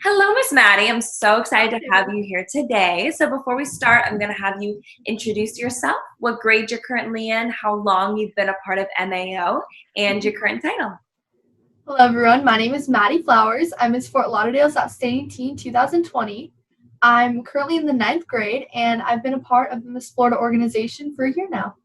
Hello, Miss Maddie. I'm so excited to have you here today. So before we start, I'm going to have you introduce yourself, what grade you're currently in, how long you've been a part of MAO, and your current title. Hello, everyone. My name is Madison Flowers. I'm Miss Fort Lauderdale's Outstanding Teen 2020. I'm currently in the ninth grade, and I've been a part of the Miss Florida organization for a year now.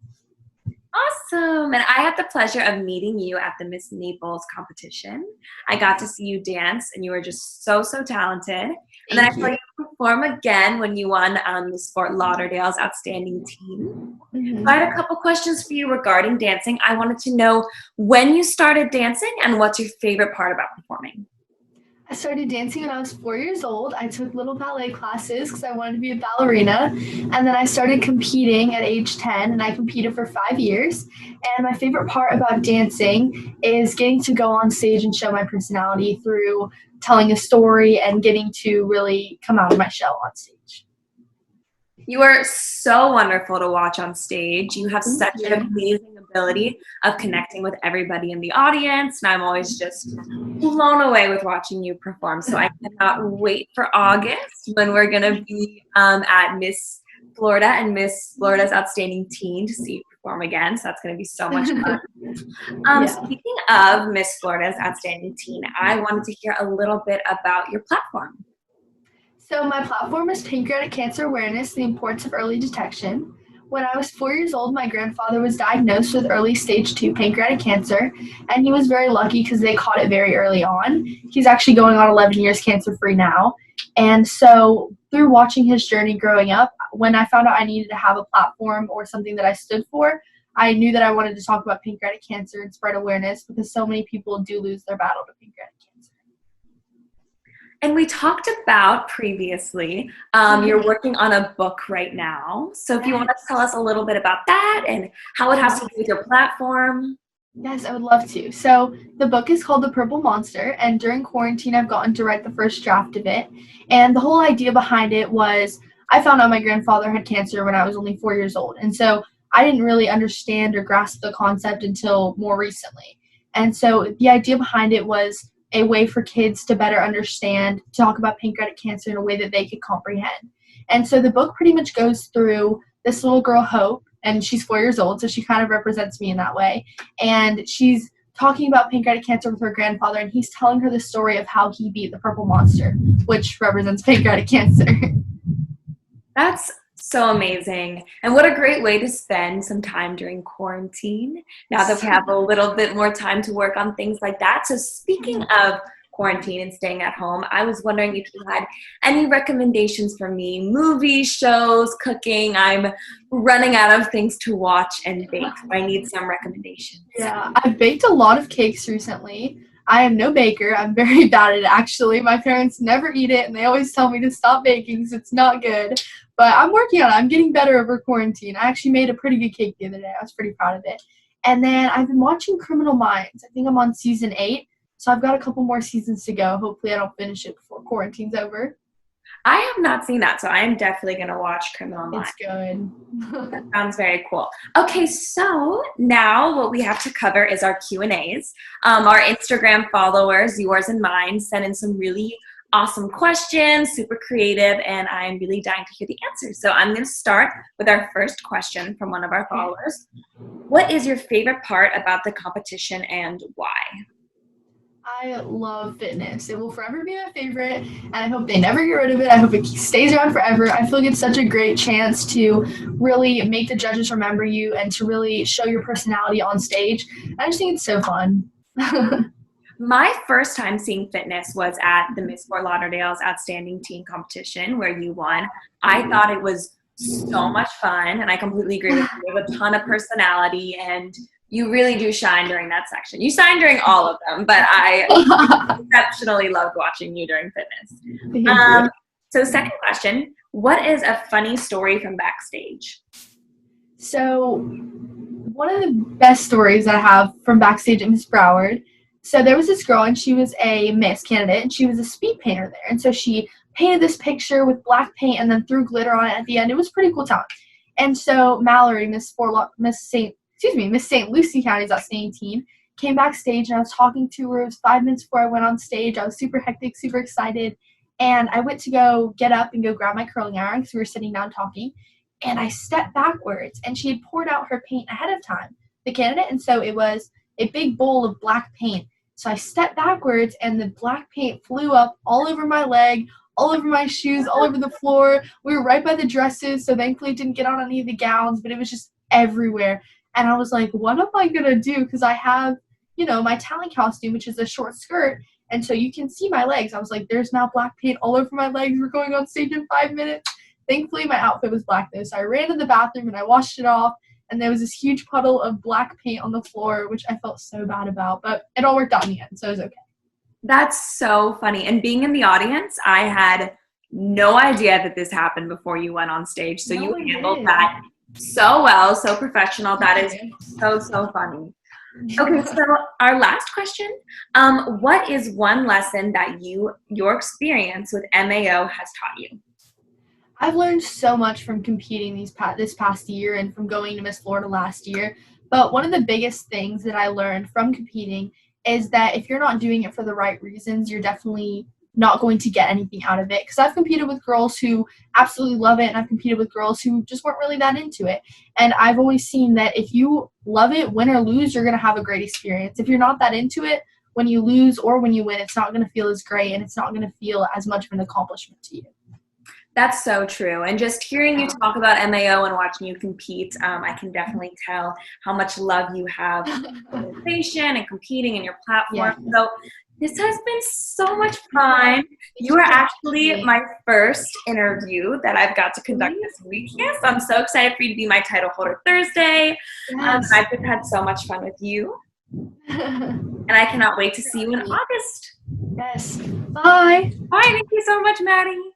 Awesome. And I had the pleasure of meeting you at the Miss Naples competition. I got to see you dance, and you were just so talented. And then I Thank saw you. you perform again when you won Miss Fort Lauderdale's Outstanding Teen. So I Mhm. had a couple questions for you regarding dancing. I wanted to know when you started dancing and what's your favorite part about performing? I started dancing when I was 4 years old. I took little ballet classes because I wanted to be a ballerina. And then I started competing at age 10, and I competed for 5 years. And my favorite part about dancing is getting to go on stage and show my personality through telling a story and getting to really come out of my shell on stage. You are so wonderful to watch on stage. You have Thank such an you. amazing ability of connecting with everybody in the audience, and I'm always just blown away with watching you perform. So I cannot wait for August when we're going to be at Miss Florida and Miss Florida's Outstanding Teen to see you perform again. So that's going to be so much fun. Yeah. Speaking of Miss Florida's Outstanding Teen, I wanted to hear a little bit about your platform. So my platform is Pancreatic Cancer Awareness, the Importance of Early Detection. When I was 4 years old, my grandfather was diagnosed with early stage 2 pancreatic cancer, and he was very lucky because they caught it very early on. He's actually going on 11 years cancer free now. And so, through watching his journey growing up, when I found out I needed to have a platform or something that I stood for, I knew that I wanted to talk about pancreatic cancer and spread awareness because so many people do lose their battle to pancreatic cancer. And we talked about previously, you're working on a book right now. So if you want to Yes. tell us a little bit about that and how it has to do with your platform. Yes, I would love to. So the book is called The Purple Monster, and during quarantine, I've gotten to write the first draft of it. And the whole idea behind it was I found out my grandfather had cancer when I was only 4 years old, and so I didn't really understand or grasp the concept until more recently. And so the idea behind it was a way for kids to better understand, talk about pancreatic cancer in a way that they could comprehend. And so the book pretty much goes through this little girl, Hope, and she's 4 years old, so she kind of represents me in that way, and she's talking about pancreatic cancer with her grandfather, and he's telling her the story of how he beat the purple monster, which represents pancreatic cancer. That's so amazing. And what a great way to spend some time during quarantine now that we have a little bit more time to work on things like that. So, speaking of quarantine and staying at home, I was wondering if you had any recommendations for me movies, shows, cooking. I'm running out of things to watch and bake, so I need some recommendations. Yeah, I've baked a lot of cakes recently. I am no baker. I'm very bad at it, actually. My parents never eat it, and they always tell me to stop baking because it's not good. But I'm working on it. I'm getting better over quarantine. I actually made a pretty good cake the other day. I was pretty proud of it. And then I've been watching Criminal Minds. I think I'm on season 8, so I've got a couple more seasons to go. Hopefully, I don't finish it before quarantine's over. I have not seen that, so I am definitely going to watch Criminal Minds. It's good. Sounds very cool. Okay, so now what we have to cover is our Q&As. Our Instagram followers, yours and mine, sent in some really awesome questions, super creative, and I'm really dying to hear the answers. So I'm going to start with our first question from one of our followers. What is your favorite part about the competition and why? I love fitness. It will forever be my favorite, and I hope they never get rid of it. I hope it stays around forever. I feel like it's such a great chance to really make the judges remember you and to really show your personality on stage. I just think it's so fun. My first time seeing fitness was at the Miss Fort Lauderdale's Outstanding Teen competition where you won. I thought it was so much fun, and I completely agree with you. You have a ton of personality, and you really do shine during that section. You shine during all of them, but I exceptionally loved watching you during fitness. Thank Um, you. so, second question, what is a funny story from backstage? So, one of the best stories I have from backstage at Miss Broward. So there was this girl, and she was a Miss candidate, and she was a speed painter there. And so she painted this picture with black paint and then threw glitter on it at the end. It was pretty cool time. And so Mallory, Miss St. Lucie County's outstanding teen, came backstage and I was talking to her. It was 5 minutes before I went on stage. I was super hectic, super excited. And I went to go get up and go grab my curling iron because we were sitting down talking. And I stepped backwards, and she had poured out her paint ahead of time, the candidate. And so it was a big bowl of black paint. So I stepped backwards, and the black paint flew up all over my leg, all over my shoes, all over the floor. We were right by the dresses, so thankfully it didn't get on any of the gowns, but it was just everywhere. And I was like, what am I going to do? Because I have, my talent costume, which is a short skirt, and so you can see my legs. I was like, there's now black paint all over my legs. We're going on stage in 5 minutes. Thankfully, my outfit was black, though, so I ran to the bathroom and I washed it off, and there was this huge puddle of black paint on the floor, which I felt so bad about, but it all worked out in the end, so it was okay. That's so funny. And being in the audience, I had no idea that this happened before you went on stage, so you handled that so well, so professional. That is so funny. Okay, so our last question, what is one lesson that your experience with MAO has taught you? I've learned so much from competing this past year and from going to Miss Florida last year, but one of the biggest things that I learned from competing is that if you're not doing it for the right reasons, you're definitely not going to get anything out of it. Because I've competed with girls who absolutely love it, and I've competed with girls who just weren't really that into it. And I've always seen that if you love it, win or lose, you're going to have a great experience. If you're not that into it, when you lose or when you win, it's not going to feel as great, and it's not going to feel as much of an accomplishment to you. That's so true. And just hearing you talk about MAO and watching you compete, I can definitely tell how much love you have for organization and competing in your platform. Yeah. So this has been so much fun. You are actually my first interview that I've got to conduct this week. Yes, I'm so excited for you to be my title holder Thursday. Yes. I've just had so much fun with you. And I cannot wait to see you in August. Yes. Bye. Bye. Thank you so much, Maddie.